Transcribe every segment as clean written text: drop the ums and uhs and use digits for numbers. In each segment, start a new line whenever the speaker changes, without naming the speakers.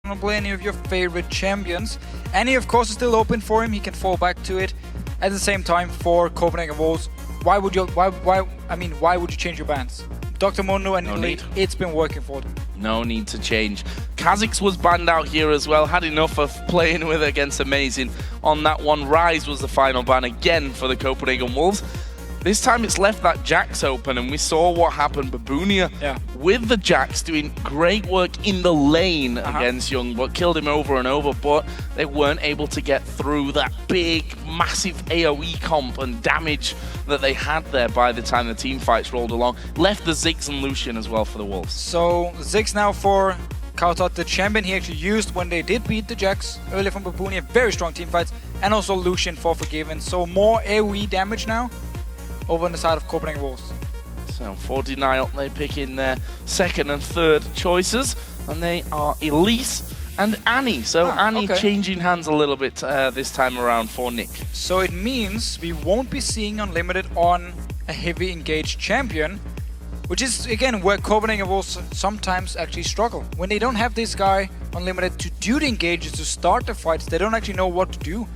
want to play any of your favorite champions. Any, of course, is still open for him. He can fall back to it. At the same time, for Copenhagen VODS, why would you change your bans? Dr. Mundo and Elite, it's been working for them.
No need to change. Kha'Zix was banned out here as well. Had enough of playing with against Amazing on that one. Rise was the final ban again for the Copenhagen Wolves. This time it's left that Jax open, and we saw what happened. Babunia with the Jax doing great work in the lane against Youngblood, killed him over and over, but they weren't able to get through that big, massive AoE comp and damage that they had there by the time the team fights rolled along. Left the Ziggs and Lucian as well for the Wolves.
So Ziggs now for Kautot, the champion he actually used when they did beat the Jax earlier from Babunia. Very strong team fights, and also Lucian for Forgiven. So more AoE damage now over on the side of Copenhagen VODS.
So for Denial, they pick in their second and third choices, and they are Elise and Annie. So Annie changing hands a little bit this time around for Nick.
So it means we won't be seeing Unlimited on a heavy engaged champion, which is again where Copenhagen VODS sometimes actually struggle. When they don't have this guy Unlimited to do the engages, to start the fights, they don't actually know what to do.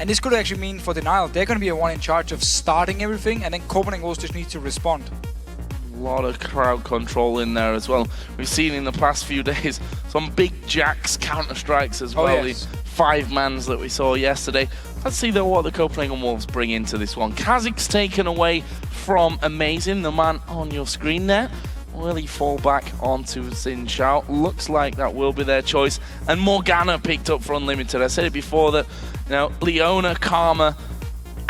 And this could actually mean for Denial, they're going to be the one in charge of starting everything, and then Copenhagen VODS just needs to respond.
A lot of crowd control in there as well. We've seen in the past few days some big Jax counter-strikes as well. The 5-mans that we saw yesterday. Let's see though what the Copenhagen Wolves bring into this one. Kha'Zix taken away from Amazing, the man on your screen there. Will he fall back onto Xin Zhao? Looks like that will be their choice. And Morgana picked up for Unlimited. I said it before that, you know, Leona, Karma,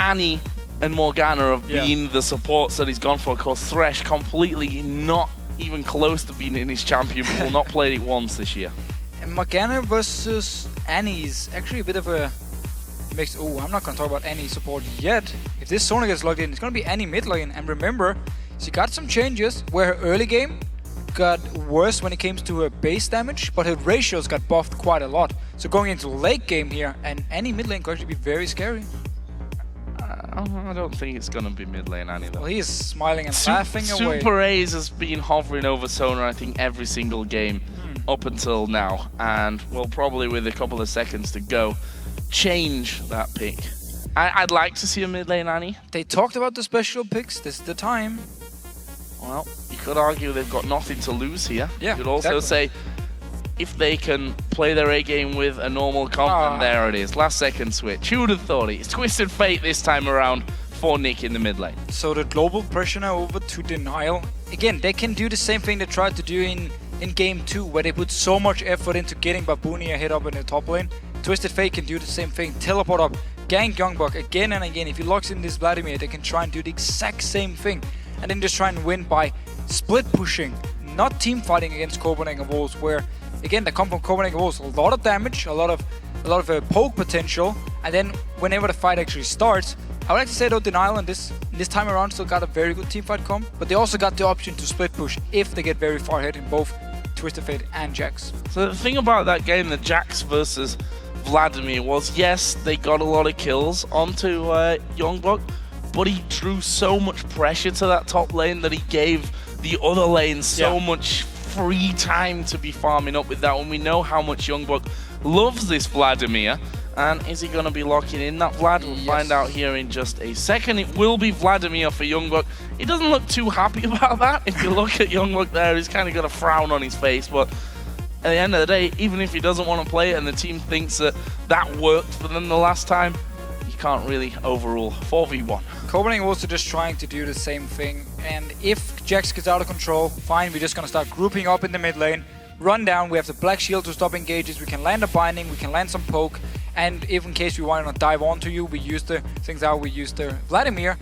Annie, and Morgana have been the supports that he's gone for. Of course, Thresh completely not even close to being in his champion pool. Not played it once this year.
And Morgana versus Annie is actually a bit of a mix. Oh, I'm not going to talk about Annie support yet. If this Sona gets logged in, it's going to be Annie mid lane. And remember, she got some changes where her early game got worse when it came to her base damage, but her ratios got buffed quite a lot. So going into late game here, and Annie mid lane could actually be very scary.
I don't think it's going to be mid lane Annie though.
Well, he is smiling and laughing away.
Super A's has been hovering over Sona, I think, every single game up until now. And we'll probably, with a couple of seconds to go, change that pick. I'd like to see a mid lane Annie.
They talked about the special picks. This is the time.
Well, you could argue they've got nothing to lose here.
Yeah,
you could also say, if they can play their A game with a normal comp, and there it is. Last second switch. Who would have thought it? It's Twisted Fate this time around for Nick in the mid lane.
So the global pressure now over to Denial. Again, they can do the same thing they tried to do in game 2, where they put so much effort into getting Babunia hit up in the top lane. Twisted Fate can do the same thing. Teleport up, gank Youngblood again and again. If he locks in this Vladimir, they can try and do the exact same thing. And then just try and win by split pushing, not team fighting against Copenhagen VODS, where again they come from Copenhagen VODS, a lot of damage, a lot of poke potential, and then whenever the fight actually starts, I would like to say though Denial in this time around still got a very good team fight comp, but they also got the option to split push if they get very far ahead in both Twisted Fate and Jax.
So the thing about that game, the Jax versus Vladimir, was yes, they got a lot of kills onto Youngblood, but he drew so much pressure to that top lane that he gave the other lane so much free time to be farming up with that. And we know how much Youngblood loves this Vladimir. And is he going to be locking in that Vlad? We'll find out here in just a second. It will be Vladimir for Youngblood. He doesn't look too happy about that. If you look at Youngblood there, he's kind of got a frown on his face. But at the end of the day, even if he doesn't want to play it and the team thinks that that worked for them the last time, you can't really overrule 4v1.
Copenhagen also just trying to do the same thing, and if Jax gets out of control, fine, we're just gonna start grouping up in the mid lane, run down, we have the Black Shield to stop engages, we can land a binding, we can land some poke, and if in case we want to dive onto you, we use the things out, we use the Vladimir.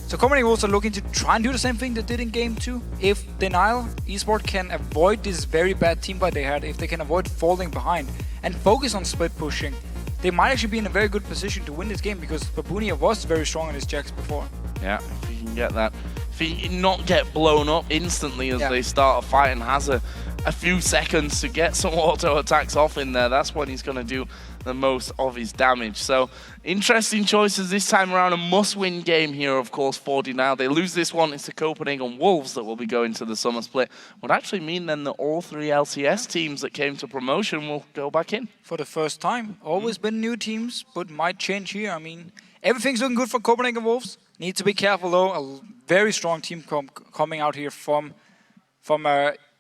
So Copenhagen also looking to try and do the same thing they did in game 2. If Denial Esport can avoid this very bad team fight they had, if they can avoid falling behind and focus on split pushing, they might actually be in a very good position to win this game, because Babunia was very strong on his Jax before.
Yeah, if he can get that. If he not get blown up instantly as they start a fight and has a a few seconds to get some auto attacks off in there, that's when he's going to do the most of his damage. So interesting choices this time around. A must-win game here, of course, for Denial. They lose this one, it's the Copenhagen Wolves that will be going to the summer split. Would actually mean then that all 3 LCS teams that came to promotion will go back in.
For the first time. Always been new teams, but might change here. I mean, everything's looking good for Copenhagen Wolves. Need to be careful though. A very strong team coming out here from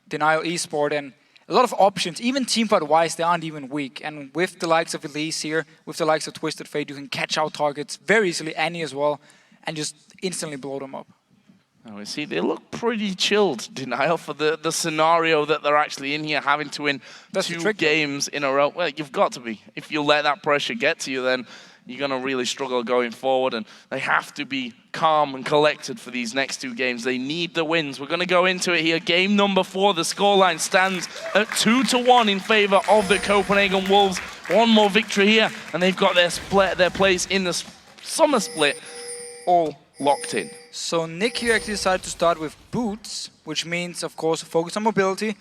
Denial Esport, and a lot of options. Even teamfight-wise, they aren't even weak. And with the likes of Elise here, with the likes of Twisted Fate, you can catch out targets very easily, Annie as well, and just instantly blow them up.
Now we see they look pretty chilled, Denial, for the scenario that they're actually in here, having to win 2 games in a row. Well, you've got to be. If you let that pressure get to you, then you're going to really struggle going forward, and they have to be calm and collected for these next 2 games. They need the wins. We're going to go into it here. Game number 4, the scoreline stands at 2-1 in favor of the Copenhagen Wolves. One more victory here, and they've got their place in the summer split all locked in.
So Nick here actually decided to start with boots, which means, of course, focus on mobility.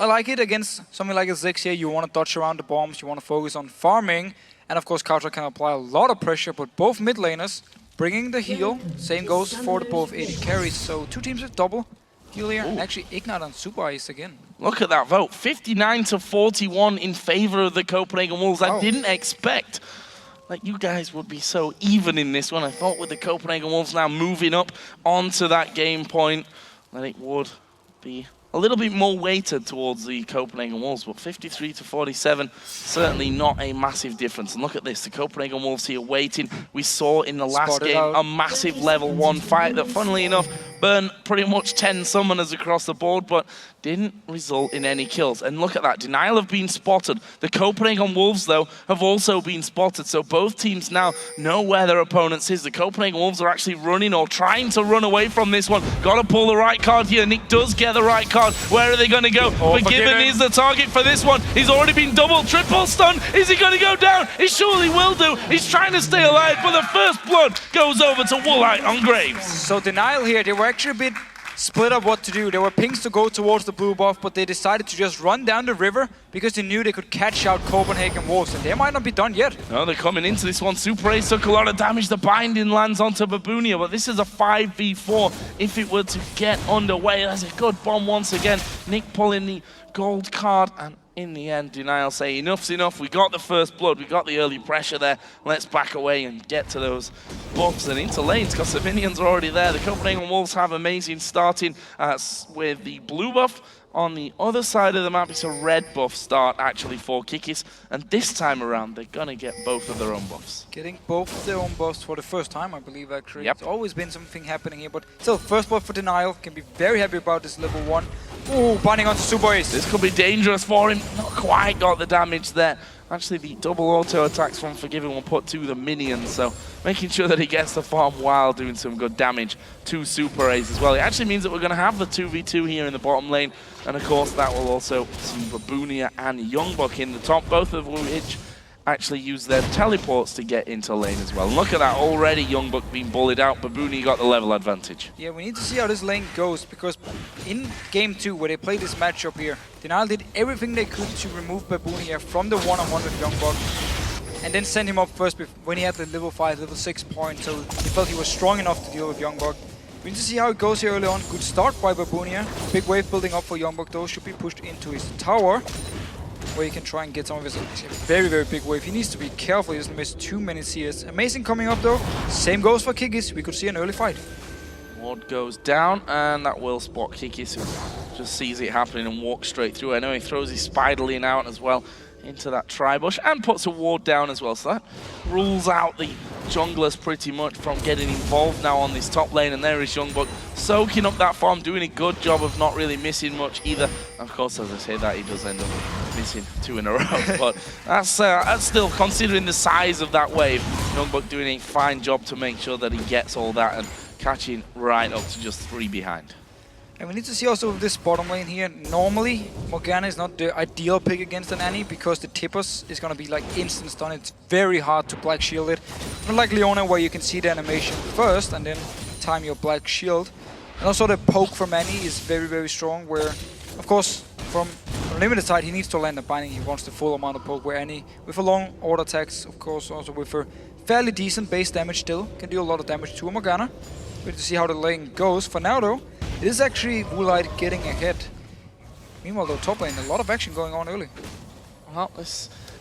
I like it against something like a Ziggs here. You want to dodge around the bombs, you want to focus on farming, and of course Kautra can apply a lot of pressure, but both mid laners bringing the heal. Same goes for the both AD carries, so 2 teams with double heal here. And actually Ignite on Super Ice again.
Look at that vote, 59-41 in favor of the Copenhagen Wolves. I didn't expect that you guys would be so even in this one. I thought with the Copenhagen Wolves now moving up onto that game point, that it would be a little bit more weighted towards the Copenhagen Wolves, but 53-47, certainly not a massive difference. And look at this, the Copenhagen Wolves here waiting. We saw in the last game a massive level 1 fight that, funnily enough, burned pretty much 10 summoners across the board, but didn't result in any kills. And look at that, Denial have been spotted. The Copenhagen Wolves, though, have also been spotted, so both teams now know where their opponents is. The Copenhagen Wolves are actually running or trying to run away from this one. Got to pull the right card here. Nick does get the right card. Where are they going to go? Forgiven is the target for this one. He's already been double, triple stunned. Is he going to go down? He surely will do. He's trying to stay alive, but the first blood goes over to Woolite on Graves.
So Denial here, they were actually a bit split up what to do. There were pings to go towards the blue buff, but they decided to just run down the river because they knew they could catch out Copenhagen Wolves, and they might not be done yet.
No, they're coming into this one. Super Ace took a lot of damage. The binding lands onto Babunia, but this is a 5v4 if it were to get underway. That's a good bomb once again. Nick pulling the gold card, and in the end, Denial say enough's enough. We got the first blood, we got the early pressure there. Let's back away and get to those buffs and into lanes because the minions are already there. The Copenhagen Wolves have amazing starting with the blue buff. On the other side of the map, it's a red buff start actually for Kikis, and this time around they're gonna get both of their own buffs.
Getting both of their own buffs for the first time, I believe, actually.
Yep.
There's always been something happening here, but still, first buff for Denial. Can be very happy about this level 1. Ooh, binding onto Super Ace.
This could be dangerous for him. Not quite got the damage there. Actually, the double auto attacks from Forgiven will put to the minions, so making sure that he gets the farm while doing some good damage to Super Ace as well. It actually means that we're going to have the 2v2 here in the bottom lane, and of course that will also see Babunia and Youngbuck in the top, both of which actually use their teleports to get into lane as well. Look at that, already Youngbuck being bullied out. Babunia got the level advantage.
Yeah, we need to see how this lane goes, because in game 2, where they played this matchup here, Denial did everything they could to remove Babunia from the one-on-one with Youngbuck, and then send him up first when he had the level 5, level 6 point, so he felt he was strong enough to deal with Youngbuck. We need to see how it goes here early on. Good start by Babunia. Big wave building up for Youngbuck though, should be pushed into his tower, where he can try and get some of his very, very big wave. He needs to be careful, he doesn't miss too many CS. Amazing coming up though. Same goes for Kikis, we could see an early fight.
Ward goes down, and that will spot Kikis, who just sees it happening and walks straight through. I know he throws his Spiderling out as well into that tri-bush and puts a ward down as well. So that rules out the junglers pretty much from getting involved now on this top lane. And there is Youngbuck soaking up that farm, doing a good job of not really missing much either. Of course, as I say that, he does end up missing 2 in a row. But that's still, considering the size of that wave, Youngbuck doing a fine job to make sure that he gets all that and catching right up to just 3 behind.
And we need to see also with this bottom lane here, normally Morgana is not the ideal pick against an Annie because the Tippers is going to be like instant stun. It's very hard to black shield it. Not like Leona where you can see the animation first and then time your black shield. And also the poke from Annie is very, very strong, where of course from Unlimited side, he needs to land a binding. He wants the full amount of poke where any, with a long order attacks, of course, also with a fairly decent base damage still. Can do a lot of damage to a Morgana. Wait to see how the lane goes. For now though, it is actually Woolite getting ahead. Meanwhile though, top lane, a lot of action going on early.
Well,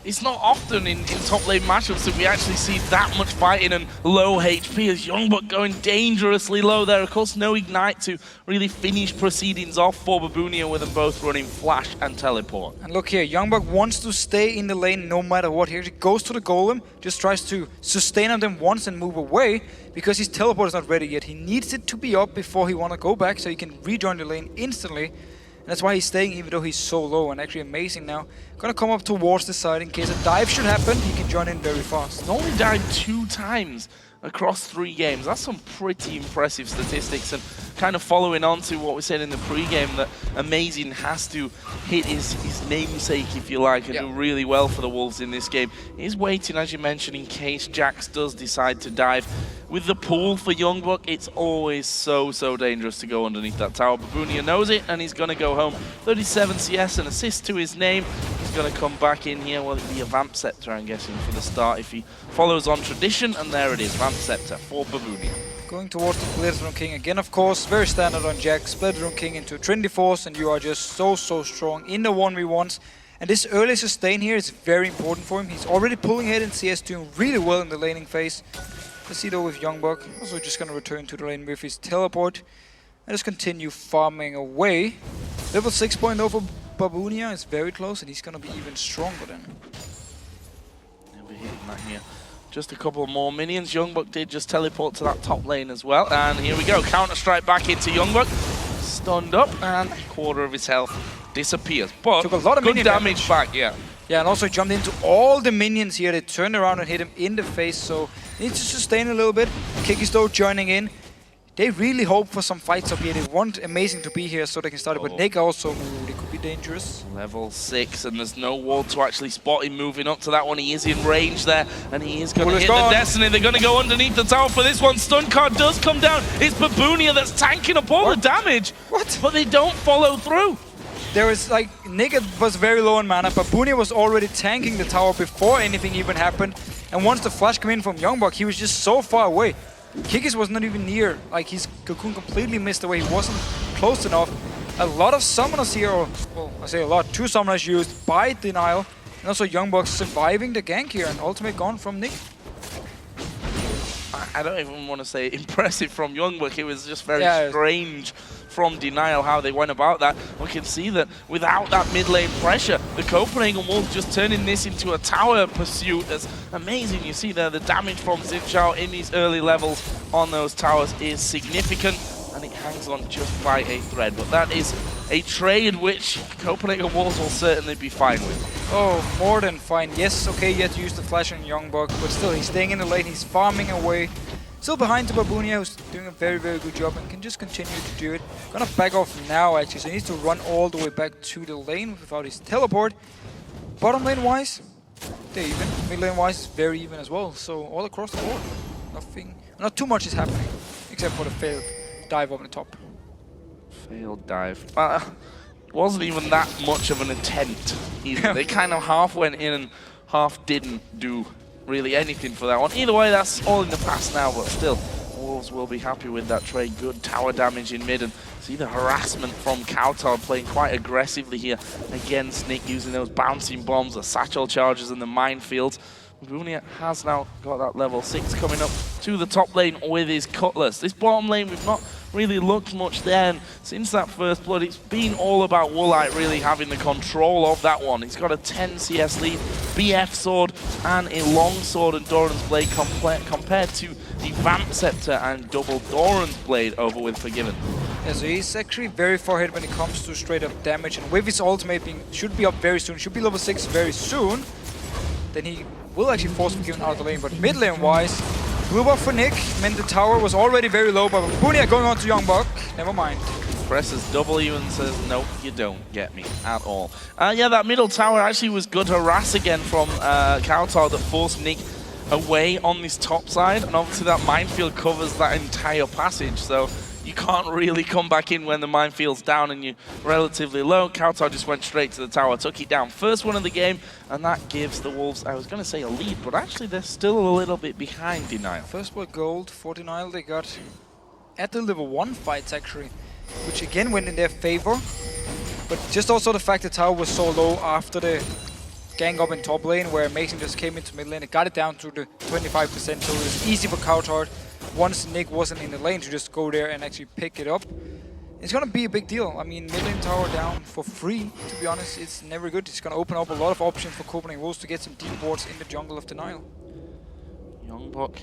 it's not often in top lane matchups that we actually see that much fighting and low HP as Youngbuck going dangerously low there. Of course, no Ignite to really finish proceedings off for Babunia with them both running Flash and Teleport.
And look here, Youngbuck wants to stay in the lane no matter what. He actually goes to the Golem, just tries to sustain on them once and move away because his Teleport is not ready yet. He needs it to be up before he want to go back so he can rejoin the lane instantly. And that's why he's staying even though he's so low, and actually amazing now. Gonna come up towards the side in case a dive should happen, he can join in very fast.
He's only died 2 times across 3 games. That's some pretty impressive statistics, and kind of following on to what we said in the pre-game, that Amazing has to hit his namesake, if you like, and do really well for the Wolves in this game. He's waiting, as you mentioned, in case Jax does decide to dive. With the pool for Youngbuck, it's always so dangerous to go underneath that tower. Babunia knows it, and he's going to go home. 37 CS, an assist to his name. He's going to come back in here. Well, it'll be a Vamp Scepter, I'm guessing, for the start, if he follows on tradition. And there it is, Vamp Scepter for Babunia. Going
towards the Blizzard King again, of course. Very standard on Jax. Blizzard King into Trinity Force, and you are just so strong in the 1v1s. And this early sustain here is very important for him. He's already pulling ahead in CS, doing really well in the laning phase. Let's see though with Youngbuck, also just gonna return to the lane with his Teleport and just continue farming away. Level 6.0 for Babunia is very close, and he's gonna be even stronger then.
He'll be hitting that here. Just a couple more minions. Youngbuck did just teleport to that top lane as well, and here we go. Counter-strike back into Youngbuck. Stunned up, and a quarter of his health disappears. But
took a lot of
good damage back,
Yeah, and also jumped into all the minions here. They turned around and hit him in the face, so needs to sustain a little bit. Kikis though joining in. They really hope for some fights up here. They want Amazing to be here so they can start it, but Nick also, they could be dangerous.
Level 6, and there's no ward to actually spot him moving up to that one. He is in range there, and he is going to hit the Destiny. They're going to go underneath the tower for this one. Stun card does come down. It's Babunia that's tanking up all the damage.
What?
But they don't follow through.
There was like, Nick was very low on mana, Babunia was already tanking the tower before anything even happened. And once the flash came in from Youngbuck, he was just so far away. Kikis was not even near, like his cocoon completely missed away, he wasn't close enough. A lot of summoners here, or, well, I say a lot, 2 summoners used by Denial, and also Youngbuck surviving the gank here, and ultimate gone from Nick.
I don't even want to say impressive from Youngbuck, it was just very strange from Denial how they went about that. We can see that without that mid lane pressure, the Copenhagen Wolves just turning this into a tower pursuit. That's amazing. You see there the damage from Zinchao in these early levels on those towers is significant, and it hangs on just by a thread. But that is a trade which Copenhagen Wolves will certainly be fine with.
Oh, more than fine. Yes, okay, you had to use the flash on Youngbuck, but still, he's staying in the lane, he's farming away. Still behind to Babunia, who's doing a very good job and can just continue to do it. Gonna back off now, actually, so he needs to run all the way back to the lane without his teleport. Bottom lane-wise, they're even. Mid lane-wise, very even as well. So all across the board, not too much is happening, except for the failed dive over the top.
Failed dive. Wasn't even that much of an attempt either. They kind of half went in and half didn't do really anything for that one. Either way, that's all in the past now, but still, Wolves will be happy with that trade. Good tower damage in mid, and see the harassment from Kautar playing quite aggressively here against Nick, using those bouncing bombs, the satchel charges, and the minefields. Babunia has now got that level 6 coming up to the top lane with his Cutlass. This bottom lane, we've not really looked much there, and since that first blood, it's been all about Woolite really having the control of that one. He's got a 10 CS lead, BF sword, and a long sword and Doran's blade compared to the Vamp Scepter and double Doran's blade over with Forgiven.
Yeah, so he's actually very far ahead when it comes to straight up damage, and with his ultimate being, should be up very soon, should be level 6 very soon, then he will actually force Forgiven out of the lane. But mid lane wise, blue buff for Nick meant the tower was already very low, but Babunia going on to Youngbuck, never mind.
Presses W and says, nope, you don't get me at all. Yeah, that middle tower actually was good harass again from Kautar that forced Nick away on this top side, and obviously that minefield covers that entire passage, so you can't really come back in when the minefield's down and you're relatively low. Kautar just went straight to the tower, took it down. First one of the game, and that gives the Wolves, I was going to say a lead, but actually they're still a little bit behind Denial.
First blood gold for Denial they got at the level 1 fights actually, which again went in their favor. But just also the fact the tower was so low after the gang up in top lane, where Amazing just came into mid lane and got it down to the 25%, so it was easy for Kautar once Nick wasn't in the lane to just go there and actually pick it up. It's gonna be a big deal. I mean, mid lane tower down for free, to be honest, it's never good. It's gonna open up a lot of options for Copenhagen Wolves to get some deep wards in the jungle of Denial.
Youngblock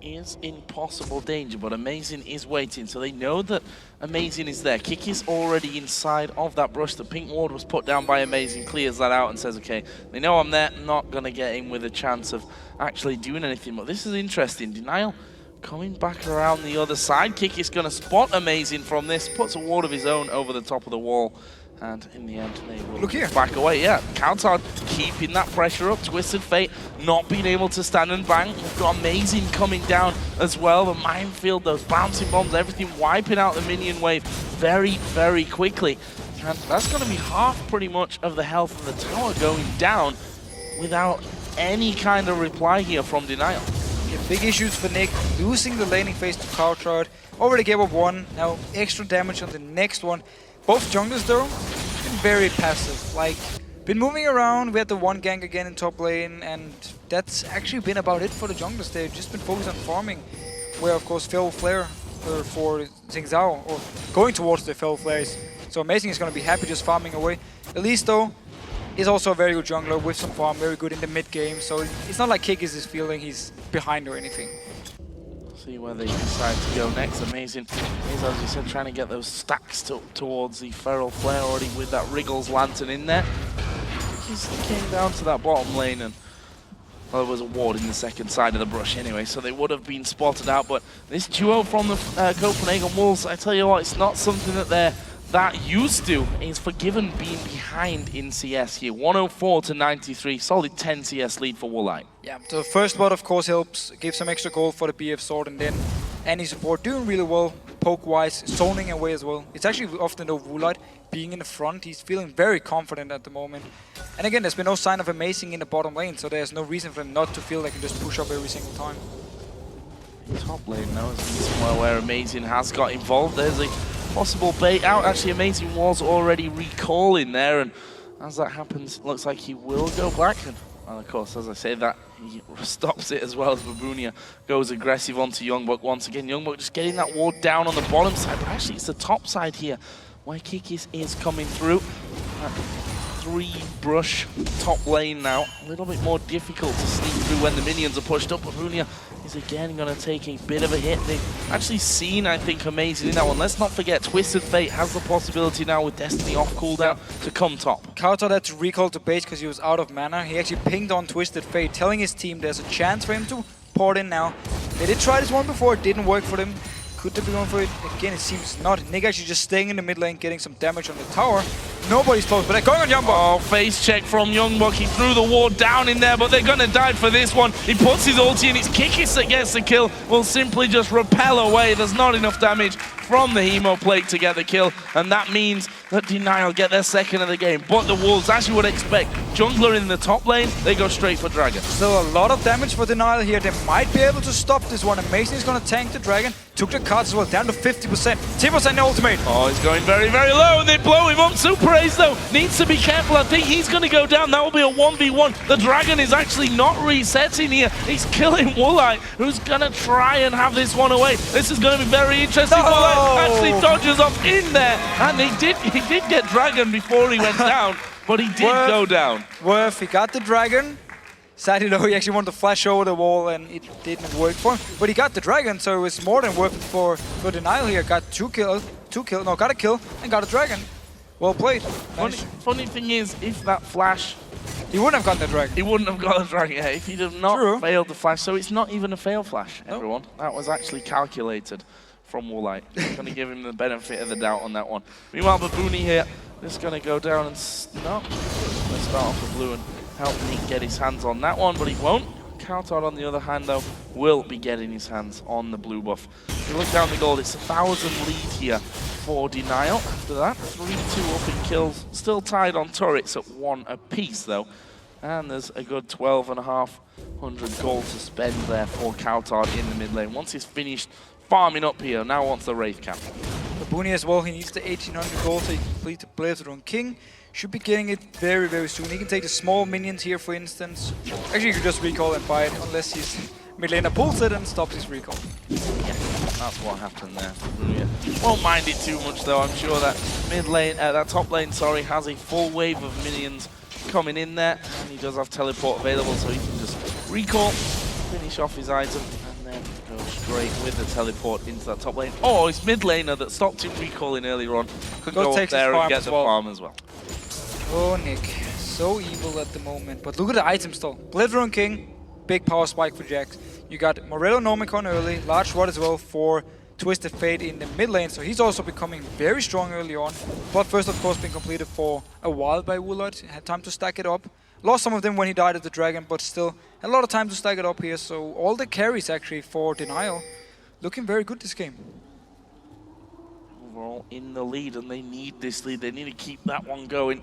is in possible danger, but Amazing is waiting, so they know that Amazing is there. Kick is already inside of that brush. The pink ward was put down by Amazing, clears that out and says, okay, they know I'm there, not gonna get in with a chance of actually doing anything. But this is interesting. Denial coming back around the other side. Kick is gonna spot Amazing from this, puts a ward of his own over the top of the wall. And in the end, they will back away. Yeah, Kautar keeping that pressure up. Twisted Fate not being able to stand and bank. We've got Amazing coming down as well. The minefield, those bouncing bombs, everything wiping out the minion wave very, very quickly. And that's going to be half pretty much of the health of the tower going down without any kind of reply here from Denial.
Yeah, big issues for Nick, losing the laning phase to Kautar. Already gave up one, now extra damage on the next one. Both junglers though, been very passive, like, been moving around. We had the one gank again in top lane, and that's actually been about it for the junglers. They've just been focused on farming, where of course Fell Flare for Xing Zhao, or going towards the Fell Flares. So Amazing is going to be happy just farming away. Elise though is also a very good jungler with some farm, very good in the mid game, so it's not like Kick is feeling he's behind or anything.
See where they decide to go next. Amazing is, as you said, trying to get those stacks towards the Feral Flare already with that Wriggles Lantern in there. He came down to that bottom lane, and well, there was a ward in the second side of the brush anyway, so they would have been spotted out. But this duo from the Copenhagen Wolves, I tell you what, it's not something that they're that used to. Is forgiven being behind in CS here. 104 to 93, solid 10 CS lead for Woolite.
Yeah, the first blood of course helps, give some extra gold for the BF sword, and then any support doing really well, poke-wise, zoning away as well. It's actually often though Woolite being in the front, he's feeling very confident at the moment. And again, there's been no sign of Amazing in the bottom lane, so there's no reason for him not to feel they can just push up every single time.
Top lane now is somewhere where Amazing has got involved. There's a possible bait out. Actually, Amazing was already recalling there, and as that happens, looks like he will go back. And of course, as I say that, he stops it as well as Babunia goes aggressive onto Youngbuck once again. Youngbuck just getting that ward down on the bottom side, but actually it's the top side here where Kikis is coming through. 3 brush top lane now. A little bit more difficult to sneak through when the minions are pushed up. Babunia is again going to take a bit of a hit. They've actually seen, I think, Amazing in that one. Let's not forget, Twisted Fate has the possibility now with Destiny off cooldown to come top.
Kautar had to recall to base because he was out of mana. He actually pinged on Twisted Fate, telling his team there's a chance for him to port in now. They did try this one before, it didn't work for them. Could they be going for it? Again, it seems not. Nick actually just staying in the mid lane, getting some damage on the tower. Nobody's close, but they're going on Youngbuck.
Oh, face check from Youngbuck. He threw the ward down in there, but they're going to die for this one. He puts his ulti in. It's Kikis that gets the kill. Will simply just repel away. There's not enough damage from the Hemo Plate to get the kill, and that means that Denial get their second of the game. But the Wolves, as you would expect, jungler in the top lane, they go straight for Dragon.
Still a lot of damage for Denial here. They might be able to stop this one. Amazing is going to tank the Dragon. Took the cards as well, down to 50%. 10% ultimate.
Oh, he's going very, very low, and they blow him up. Super Ace, though, needs to be careful. I think he's going to go down. That will be a 1v1. The Dragon is actually not resetting here. He's killing Woolite, who's going to try and have this one away. This is going to be very interesting.
No!
Woolite actually dodges up in there, and he did get Dragon before he went down, but he did go down.
Worth, he got the Dragon. Sadly though, he actually wanted to flash over the wall and it didn't work for him. But he got the Dragon, so it was more than worth it for Denial here. Got got a kill and got a Dragon. Well played.
Funny thing is, if that flash...
He wouldn't have gotten the Dragon.
He wouldn't have got the Dragon, yeah, if he'd have not failed the flash. So it's not even a fail flash, everyone. That was actually calculated from Woolite. Going to give him the benefit of the doubt on that one. Meanwhile, Babooni here is going to go down and stop. Let's start off with blue and help Nick get his hands on that one, but he won't. Countout, on the other hand, though, will be getting his hands on the blue buff. If you look down the gold, it's 1,000 lead here for Denial. After that, 3-2 up in kills. Still tied on turrets at 1 apiece, though. And there's a good 12,500 gold to spend there for Countout in the mid lane. Once he's finished farming up here, now wants the Wraith Cap.
Babuni as well, he needs the 1,800 gold to complete the Blazethrone King. Should be getting it very, very soon. He can take the small minions here, for instance. Actually, you could just recall and buy it, unless his mid laner pulls it and stops his recall.
Yeah, that's what happened there. Won't mind it too much, though. I'm sure that that top lane, sorry, has a full wave of minions coming in there, and he does have teleport available, so he can just recall, finish off his item, and then go straight with the teleport into that top lane. Oh, his mid laner that stopped him recalling earlier on could go up there and get the farm as well.
Oh, Nick, so evil at the moment. But look at the items though. Blazethrone King, big power spike for Jax. You got Morello Nomicon early, large rod as well for Twisted Fate in the mid lane, so he's also becoming very strong early on. But first, of course, been completed for a while by Woolard. Had time to stack it up. Lost some of them when he died at the dragon, but still a lot of time to stack it up here. So all the carries actually for Denial looking very good this game.
Overall in the lead, and they need this lead. They need to keep that one going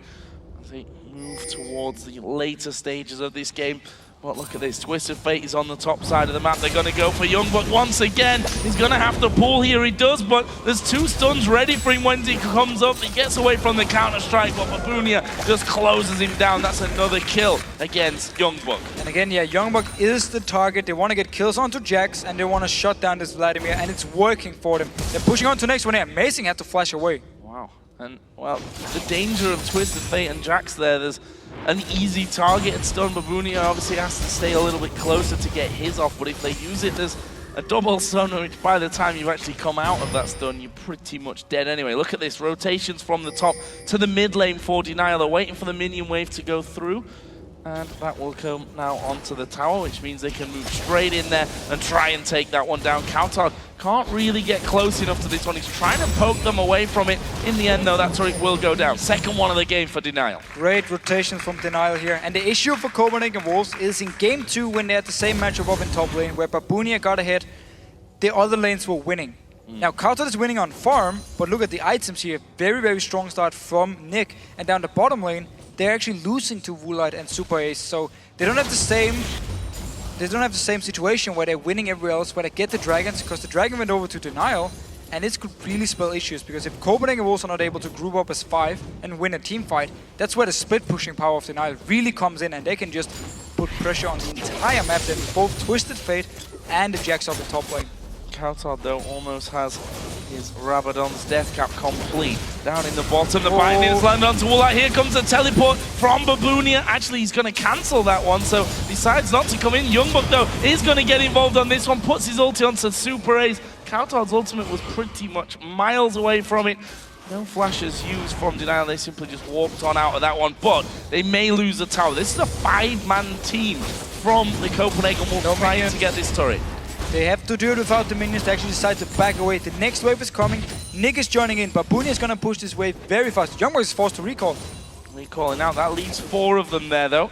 as they move towards the later stages of this game. But look at this, Twisted Fate is on the top side of the map. They're going to go for Youngbuck once again. He's going to have to pull here, he does, but there's 2 stuns ready for him when he comes up. He gets away from the counter-strike, but Babunia just closes him down. That's another kill against Youngbuck.
And again, yeah, Youngbuck is the target. They want to get kills onto Jax, and they want to shut down this Vladimir, and it's working for them. They're pushing on to next one. Amazing had to flash away.
Wow. And, well, the danger of Twisted Fate and Jax there's an easy target and stun. Babunia obviously has to stay a little bit closer to get his off, but if they use it, there's a double stun, which by the time you actually come out of that stun, you're pretty much dead anyway. Look at this, rotations from the top to the mid lane for Denial. They're waiting for the minion wave to go through, and that will come now onto the tower, which means they can move straight in there and try and take that one down. Countout can't really get close enough to this one. He's trying to poke them away from it. In the end, though, that turret will go down. Second one of the game for Denial.
Great rotations from Denial here. And the issue for Copenhagen Wolves is in game 2, when they had the same matchup up in top lane, where Babunia got ahead, the other lanes were winning. Now, Countout is winning on farm, but look at the items here. Very, very strong start from Nick. And down the bottom lane, they're actually losing to Woolite and Super Ace. So they don't have the same... They don't have the same situation where they're winning everywhere else, where they get the dragons, because the dragon went over to Denial, and this could really spell issues, because if Copenhagen Wolves are not able to group up as 5 and win a team fight, that's where the split pushing power of Denial really comes in, and they can just put pressure on the entire map, then both Twisted Fate and the Jax up the top lane.
Countout, though, almost has his Rabadon's death cap complete. Down in the bottom, the Pioneers land onto Woolite. Here comes a teleport from Babunia. Actually, he's going to cancel that one, so decides not to come in. Youngbuck, though, is going to get involved on this one. Puts his ulti onto Super Ace. Countout's ultimate was pretty much miles away from it. No flashes used from Denial. They simply just walked on out of that one, but they may lose the tower. This is a 5-man team from the Copenhagen Wolves trying to get this turret.
They have to do it without the minions. They actually decide to back away. The next wave is coming. Nick is joining in. Babunia is going to push this wave very fast. Youngbuck is forced to recall.
Recalling out. That leaves 4 of them there, though.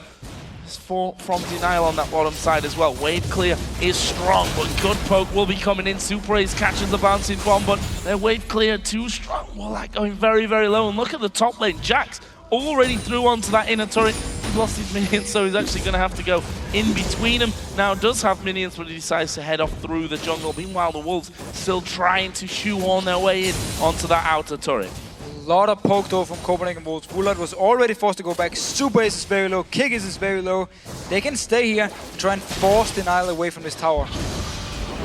There's 4 from Denial on that bottom side as well. Wave clear is strong, but good poke will be coming in. Super Ace catches the bouncing bomb, but their wave clear too strong. Well, like going very, very low. And look at the top lane. Jax already through onto that inner turret. He's lost his minions, so he's actually going to have to go in between them. Now does have minions, but he decides to head off through the jungle. Meanwhile, the Wolves still trying to shoehorn their way in onto that outer turret.
A lot of poke though from Copenhagen Wolves. Woolard was already forced to go back. Super Ace is very low. Kickis is very low. They can stay here and try and force Denial away from this tower.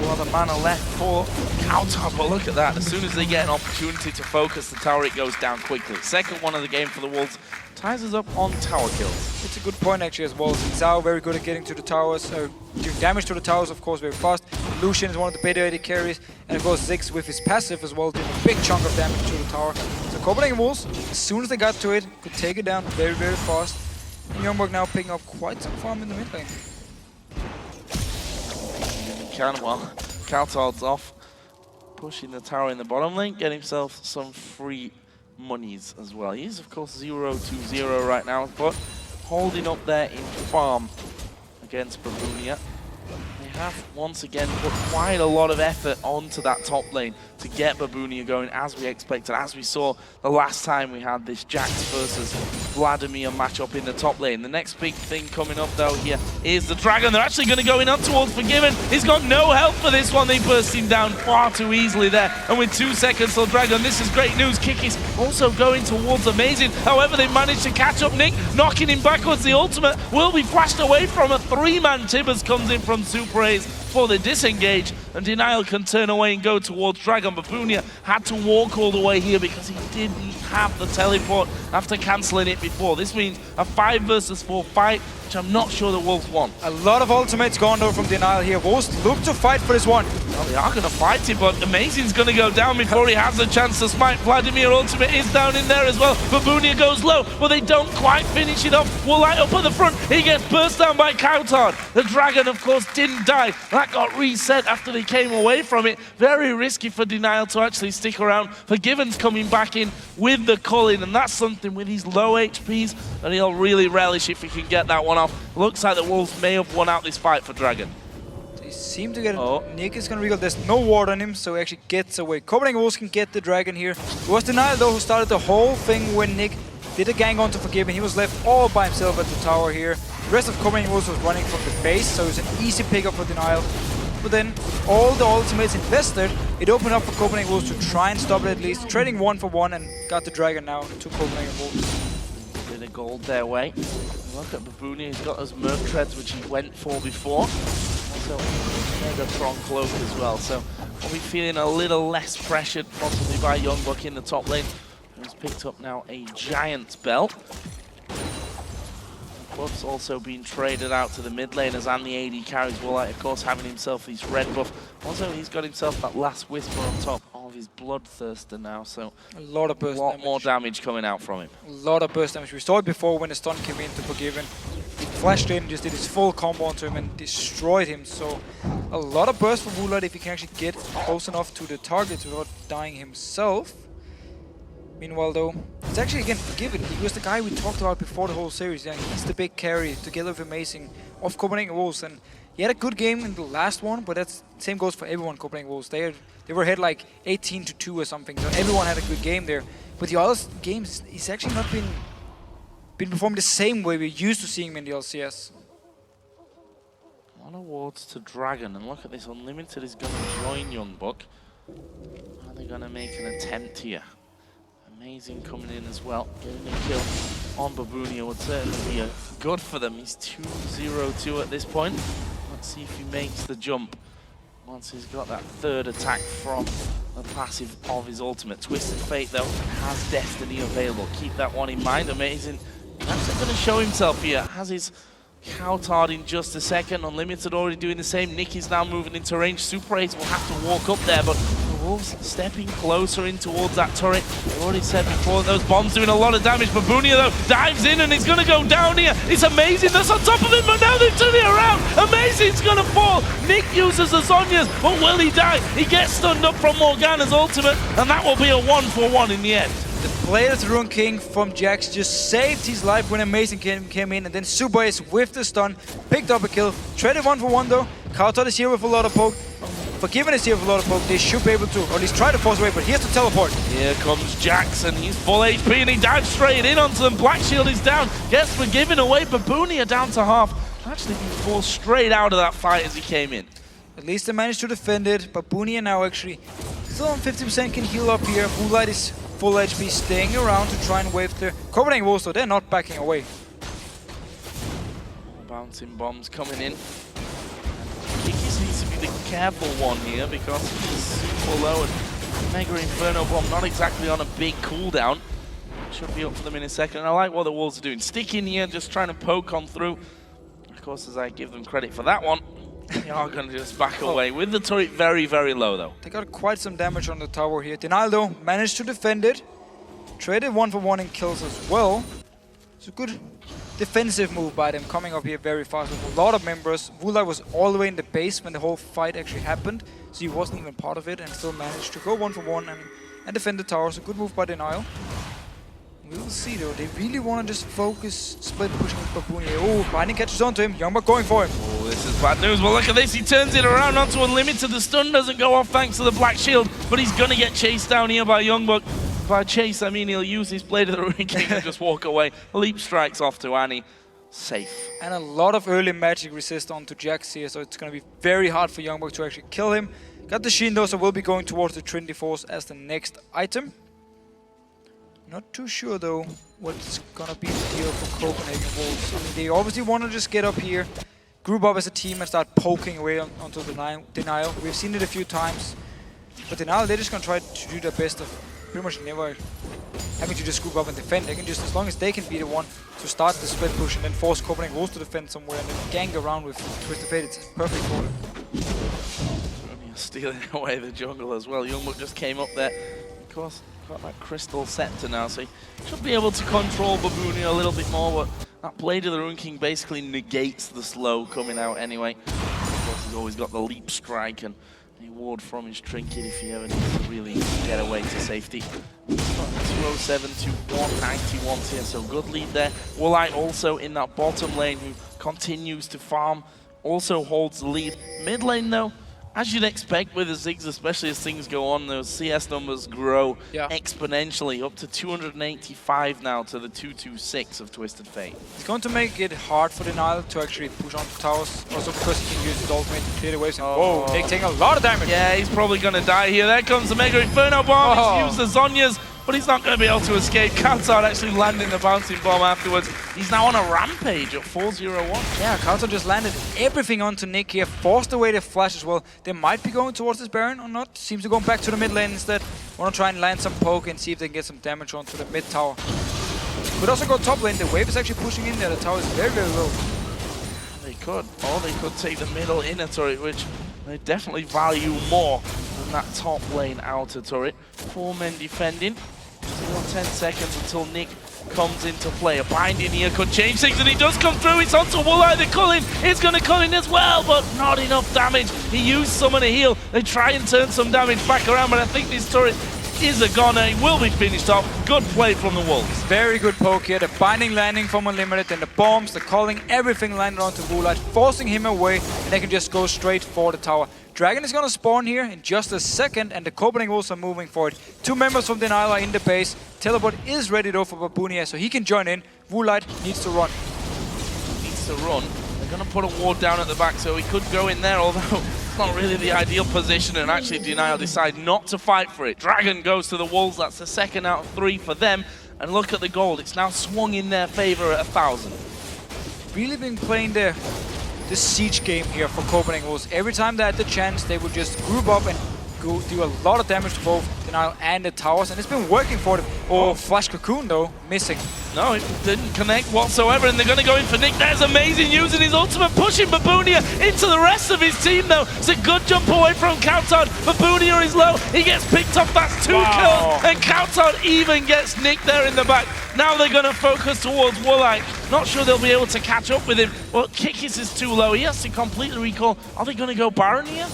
Well, the mana left for Countout, but look at that. As soon as they get an opportunity to focus the tower, it goes down quickly. Second one of the game for the Wolves. Ties us up on tower kills.
It's a good point actually as well. Zhao very good at getting to the towers, doing damage to the towers of course very fast. Lucian is one of the better AD carries, and of course Ziggs with his passive as well, doing a big chunk of damage to the tower. So Copenhagen Wolves, as soon as they got to it, could take it down very, very fast. And Youngbuck now picking up quite some farm in the mid lane.
Well, Countout's off, pushing the tower in the bottom lane, get himself some free monies as well. He's of course 0-2-0 right now, but holding up there in farm against Babunia. They have once again put quite a lot of effort onto that top lane to get Babunia going, as we expected, as we saw the last time we had this Jax versus Vladimir matchup in the top lane. The next big thing coming up though here is the Dragon. They're actually going to go in up towards Forgiven. He's got no help for this one. They burst him down far too easily there. And with 2 seconds till Dragon, this is great news. Kiki's also going towards Amazing. However, they managed to catch up Nick, knocking him backwards. The ultimate will be flashed away from a 3-man. Tibbers comes in from Super Ace for the disengage, and Denial can turn away and go towards Dragon. Babunia had to walk all the way here because he didn't have the teleport after cancelling it before. This means a 5 versus 4 fight, which I'm not sure the Wolves want.
A lot of ultimates gone though from Denial here. Wolves look to fight for this one.
Well, they are going to fight it, but Amazing's going to go down before he has a chance to smite. Vladimir ultimate is down in there as well. Babunia goes low, but they don't quite finish it off. Woolite up at the front. He gets burst down by Coutard. The Dragon, of course, didn't die. That got reset after they came away from it. Very risky for Denial to actually stick around. Forgiven's coming back in with the Culling, and that's something with his low HPs that he'll really relish if he can get that one off. Looks like the Wolves may have won out this fight for Dragon.
They seem to get it. Nick is going to reveal there's no ward on him, so he actually gets away. Copenhagen Wolves can get the Dragon here. It was Denial though who started the whole thing when Nick did a gang onto Forgiven. He was left all by himself at the tower here. The rest of Copenhagen Wolves was running from the base, so it was an easy pickup for Denial. But then, all the ultimates invested, it opened up for Copenhagen Wolves to try and stop it at least, trading 1 for 1 and got the Dragon now to Copenhagen Wolves.
Bit of gold their way. Look at Babunia, he's got those Merc Treads which he went for before. Also, Megatron Cloak as well, so we'll be feeling a little less pressured possibly by Youngbuck in the top lane. He's picked up now a Giant's Belt. Buff's also been traded out to the mid laners and the AD carries. Woolite, of course, having himself his red buff. Also, he's got himself that last Whisper on top of his Bloodthirster now, so
a lot of burst damage.
More damage coming out from him.
A lot of burst damage. We saw it before when the stun came in to Forgiven. He flashed in, just did his full combo onto him and destroyed him. So a lot of burst for Woolite if he can actually get close enough to the target without dying himself. Meanwhile though, it's actually again Forgiven. He was the guy we talked about before the whole series. Yeah, he's the big carry together with Amazing of Copenhagen Wolves, and he had a good game in the last one, but that's same goes for everyone. Copenhagen Wolves, they were ahead like 18-2 or something, so everyone had a good game there. But the other games, he's actually not been performing the same way we're used to seeing him in the LCS.
A lot of wards to Dragon, and look at this, Unlimited is going to join Youngbuck. Are they going to make an attempt here? Amazing coming in as well, getting a kill on Babunia would certainly be good for them. He's 2-0-2 at this point. Let's see if he makes the jump once he's got that third attack from the passive of his ultimate. Twisted Fate though has Destiny available. Keep that one in mind. Amazing. Actually going to show himself here. Has his Coutard in just a second. Unlimited already doing the same. Nick is now moving into range. Super Ace will have to walk up there, but the Wolves stepping closer in towards that turret. I've already said before, those bombs doing a lot of damage. Babunia though dives in and he's going to go down here. It's Amazing that's on top of him, but now they've turned it around. Amazing's going to fall. Nick uses the Zhonya's, but will he die? He gets stunned up from Morgana's ultimate, and that will be a 1-for-1 in the end.
The player of the Rune King from Jax just saved his life when Amazing came in, and then Super Ace with the stun, picked up a kill, traded 1-for-1 though. Coutard is here with a lot of poke. Forgiven is here with a lot of poke. They should be able to, or at least try to force away, but he has to teleport.
Here comes Jackson. He's full HP and he dives straight in onto them. Black Shield is down. Gets Forgiven away. Babunia down to half. Actually, he falls straight out of that fight as he came in.
At least they managed to defend it. Babunia now actually still on 50% can heal up here. Woolite is full HP, staying around to try and wave clear. Copenhagen Wolves though, they're not backing away.
Bouncing bombs coming in. Kikis needs to be the careful one here because he's super low, and Mega Inferno Bomb not exactly on a big cooldown. Should be up for them in a second. And I like what the Wolves are doing. Sticking here, just trying to poke on through. Of course, as I give them credit for that one, they are going to just back away with the turret very, very low though.
They got quite some damage on the tower here. Denial though managed to defend it. Traded 1-for-1 in kills as well. It's a good defensive move by them, coming up here very fast with a lot of members. Woolite was all the way in the base when the whole fight actually happened, so he wasn't even part of it and still managed to go 1-for-1 and defend the tower. So good move by Denial. We'll see though, they really want to just focus split pushing with Babunia. Oh, Binding catches onto him, Youngbuck going for him.
Oh, this is bad news. Well, look at this, he turns it around onto Unlimited. The stun doesn't go off thanks to the Black Shield, but he's going to get chased down here by Youngbuck. By chase, I mean he'll use his Blade of the Ruined King and just walk away. Leap strikes off to Annie. Safe.
And a lot of early magic resist onto Jax here, so it's going to be very hard for Youngbuck to actually kill him. Got the Sheen though, so we'll be going towards the Trinity Force as the next item. Not too sure though what's gonna be the deal for Copenhagen Wolves. I mean, they obviously want to just get up here, group up as a team and start poking away onto Denial. We've seen it a few times, but Denial, they're just gonna try to do their best of pretty much never having to just group up and defend. They can just, as long as they can be the one to start the split push and then force Copenhagen Wolves to defend somewhere and then gang around with Twisted Fate, it's perfect for them.
Stealing away the jungle as well. Youngbuck just came up there. Of course, got that Crystal Scepter now, so he should be able to control Babunia a little bit more, but that Blade of the Ruined King basically negates the slow coming out anyway. Of course, he's always got the Leap Strike and a ward from his Trinket if he ever needs to really get away to safety. 207 to 191 here, so good lead there. Woolite also in that bottom lane who continues to farm, also holds the lead. Mid lane though, as you'd expect with the Ziggs, especially as things go on, those CS numbers grow exponentially, up to 285 now to the 226 of Twisted Fate.
It's going to make it hard for Denial to actually push onto towers, also because he can use his ultimate to clear the waves. Whoa, Nick taking a lot of damage.
Yeah, he's probably going to die here. There comes the Mega Inferno Bomb. He's used the Zhonya's, but he's not going to be able to escape. Kautzard actually landing the bouncing bomb afterwards. He's now on a rampage at 4-0-1.
Yeah, Kautzard just landed everything onto Nick here, forced away the flash as well. They might be going towards this Baron or not. Seems to go back to the mid lane instead. Want to try and land some poke and see if they can get some damage onto the mid tower. Could also go top lane. The wave is actually pushing in there. The tower is very, very low.
They could, or they could take the middle inner turret, which they definitely value more than that top lane outer turret. 4 men defending. Still 10 seconds until Nick comes into play. A binding here could change things, and he does come through. It's onto Woolite. The Culling is going to come in as well, but not enough damage. He used summon a heal. They try and turn some damage back around, but I think this turret is a goner. It will be finished off. Good play from the Wolves.
Very good poke here. The binding landing from Unlimited, then the bombs, the Culling, everything landed onto Woolite, forcing him away, and they can just go straight for the tower. Dragon is gonna spawn here in just a second, and the Copenhagen Wolves are moving for it. 2 members from Denial are in the base. Teleport is ready though for Babunia, so he can join in. Woolite needs to run.
Needs to run. They're gonna put a ward down at the back, so he could go in there, although it's not really the ideal position, and actually Denial decide not to fight for it. Dragon goes to the Wolves. That's the second out of 3 for them. And look at the gold. It's now swung in their favor at 1,000.
Really been playing the siege game here for Copenhagen Wolves. Every time they had the chance, they would just group up and go do a lot of damage to both Denial and the towers, and it's been working for them. Oh, Flash Cocoon though, missing. No,
it didn't connect whatsoever, and they're going to go in for Nick. That's amazing, using his ultimate, pushing Babunia into the rest of his team though. It's a good jump away from Kautzard. Babunia is low, he gets picked up, that's 2 kills, and Kautzard even gets Nick there in the back. Now they're going to focus towards Woolite. Not sure they'll be able to catch up with him. Well, Kikis is too low, he has to completely recall. Are they going to go Baron here?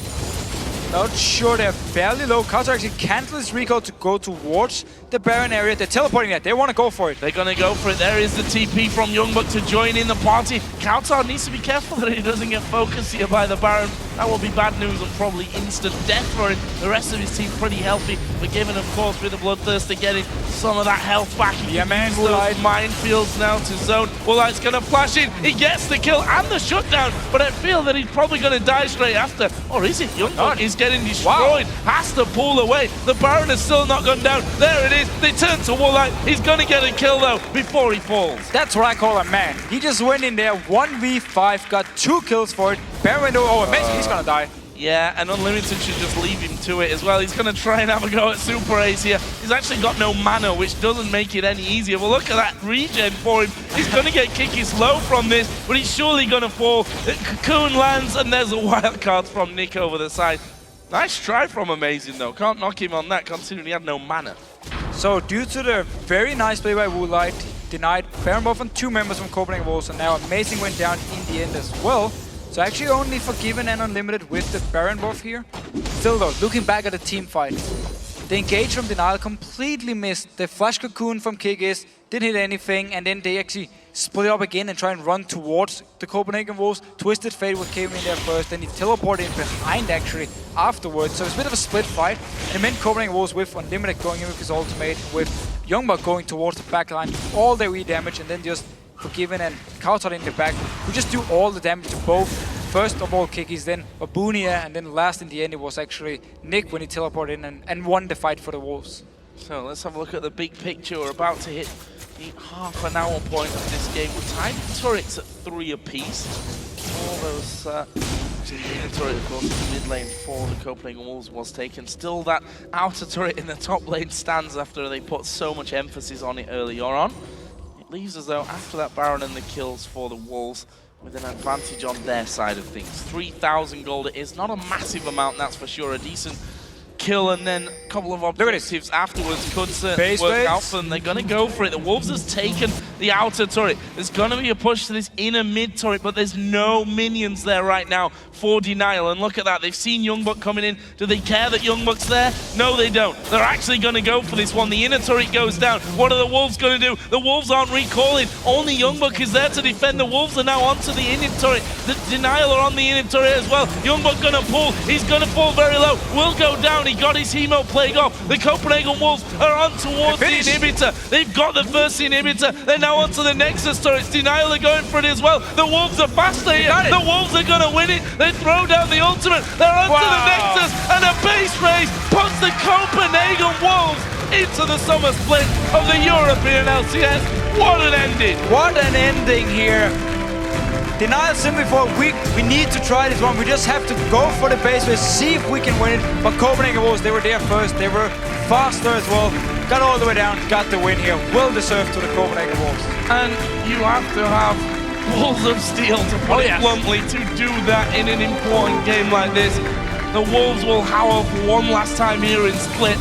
Not sure, they're fairly low. Kautzard actually cancels his recall to go towards the Baron area. They're teleporting that. They want to go for it.
They're going to go for it. There is the TP from Youngbuck to join in the party. Kautzard needs to be careful that he doesn't get focused here by the Baron. That will be bad news and probably instant death for him. The rest of his team pretty healthy, but given, of course, with the Bloodthirster getting some of that health back.
Yeah, man,
Woolite minefields now to zone. Woolite's going to flash in. He gets the kill and the shutdown, but I feel that he's probably going to die straight after. Or is it? Youngbuck is getting destroyed. Has to pull away. The Baron has still not gone down. There it is. They turn to Woolite. He's going to get a kill, though, before he falls.
That's what I call a man. He just went in there, 1v5, got 2 kills for it. Baron, oh, amazing. He's going to die.
Yeah, and Unlimited should just leave him to it as well. He's going to try and have a go at Super Ace here. He's actually got no mana, which doesn't make it any easier. Well, look at that regen for him. He's going to get Kikis low from this, but he's surely going to fall. Cocoon lands, and there's a wild card from Nick over the side. Nice try from Amazing, though. Can't knock him on that, considering he had no mana.
So, due to the very nice play by Woolite, denied Baron buff on 2 members from Copenhagen Wolves, and now Amazing went down in the end as well. So actually only forgiven and Unlimited with the Baron buff here. Still though, looking back at the team fight, The engage from Denial completely missed. The flash cocoon from Kigis didn't hit anything, and then they actually split up again and try and run towards the Copenhagen Wolves. Twisted Fate came in there first, then he teleported in behind actually afterwards. So it's a bit of a split fight, and it meant Copenhagen Wolves with Unlimited going in with his ultimate, with Youngbuck going towards the backline, all their damage, and then just Forgiven and Kautar in the back, who just do all the damage to both. First of all Kikis, then Babunia, and then last in the end it was actually Nick when he teleported in and won the fight for the Wolves.
So let's have a look at the big picture. We're about to hit the half an hour point of this game. We're tied turrets at 3 apiece. All those the inner turret, of course, in the mid lane for the Copenhagen Wolves was taken. Still that outer turret in the top lane stands after they put so much emphasis on it earlier on. It leaves us though after that Baron and the kills for the Wolves with an advantage on their side of things. 3,000 gold it is, not a massive amount, that's for sure. A decent kill and then a couple of objectives afterwards could work out for them. They're going to go for it. The Wolves has taken the outer turret. There's going to be a push to this inner mid turret, but there's no minions there right now for Denial. And look at that, they've seen Youngbuck coming in. Do they care that Youngbuck's there? No, they don't. They're actually going to go for this one. The inner turret goes down. What are the Wolves going to do? The Wolves aren't recalling. Only Youngbuck is there to defend. The Wolves are now onto the inner turret. The Denial are on the inner turret as well. Youngbuck going to pull. He's going to fall very low. Will go down. He got his Hemo Plague off. The Copenhagen Wolves are on towards the inhibitor. They've got the first inhibitor. They're now onto the Nexus turrets. Denial are going for it as well. The Wolves are faster here. The Wolves are going to win it. They throw down the ultimate. They're onto the Nexus. And a base race puts the Copenhagen Wolves into the summer split of the European LCS. What an ending.
What an ending here. Denial simply thought, we need to try this one. We just have to go for the base race, see if we can win it. But Copenhagen Wolves, they were there first. They were faster as well. Got all the way down, got the win here. Well deserved to the Copenhagen Wolves.
And you have to have balls of steel, to put it bluntly, to do that in an important game like this. The Wolves will howl for one last time here in Split.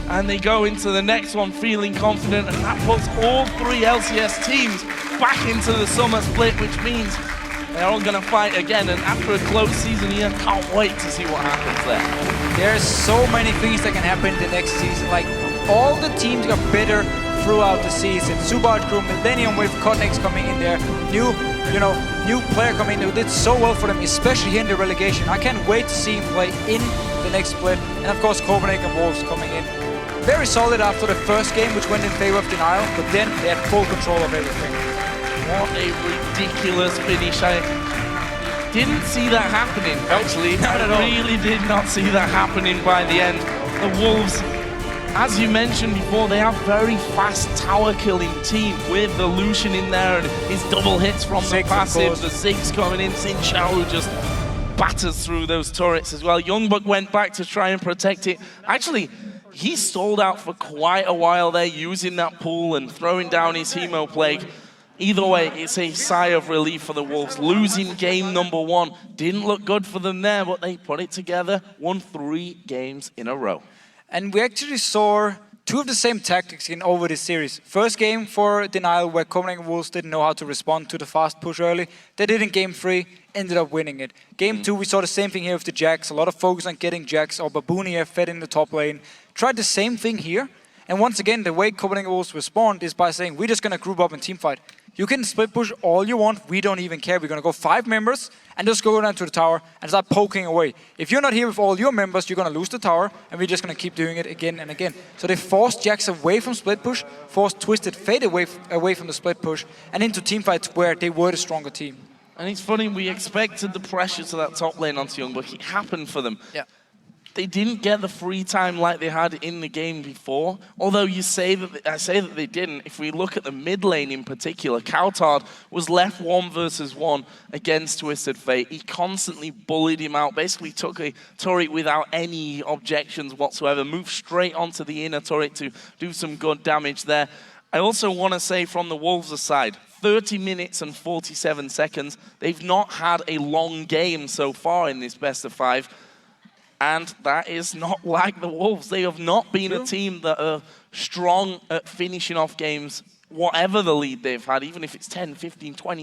And they go into the next one feeling confident. And that puts all 3 LCS teams back into the summer split, which means they're all going to fight again, and after a close season here, can't wait to see what happens there.
There's so many things that can happen in the next season. Like, all the teams got better throughout the season. Super Crew, Millennium with Cotnex coming in there, new player coming in who did so well for them, especially here in the relegation. I can't wait to see him play in the next split. And of course, Copenhagen Wolves coming in. Very solid after the first game, which went in favor of Denial, but then they had full control of everything.
What a ridiculous finish. I didn't see that happening, actually. I really did not see that happening by the end. The Wolves, as you mentioned before, they have very fast tower killing team with the Lucian in there and his double hits from the passive. The Ziggs coming in, Xin Chao who just batters through those turrets as well. Youngbuck went back to try and protect it. Actually, he stalled out for quite a while there, using that pool and throwing down his Hemo Plague. Either way, it's a sigh of relief for the Wolves. Losing game number 1 didn't look good for them there, but they put it together, won 3 games in a row.
And we actually saw 2 of the same tactics in over this series. First game for Denial, where Copenhagen Wolves didn't know how to respond to the fast push early. They did in game 3, ended up winning it. Game 2, we saw the same thing here with the Jax. A lot of focus on getting Jax or Babunia fed in the top lane. Tried the same thing here. And once again, the way Copenhagen Wolves respond is by saying, we're just going to group up and team fight. You can split push all you want, we don't even care. We're going to go 5 members and just go down to the tower and start poking away. If you're not here with all your members, you're going to lose the tower, and we're just going to keep doing it again and again. So they forced Jax away from split push, forced Twisted Fate away from the split push, and into team fights where they were the stronger team.
And it's funny, we expected the pressure to that top lane onto Youngbuck. It happened for them.
Yeah.
They didn't get the free time like they had in the game before. Although I say that they didn't. If we look at the mid lane in particular, Kautar was left 1 versus 1 against Twisted Fate. He constantly bullied him out, basically took a turret without any objections whatsoever, moved straight onto the inner turret to do some good damage there. I also want to say from the Wolves' side, 30 minutes and 47 seconds. They've not had a long game so far in this best of 5. And that is not like the Wolves. They have not been a team that are strong at finishing off games, whatever the lead they've had, even if it's 10, 15, 20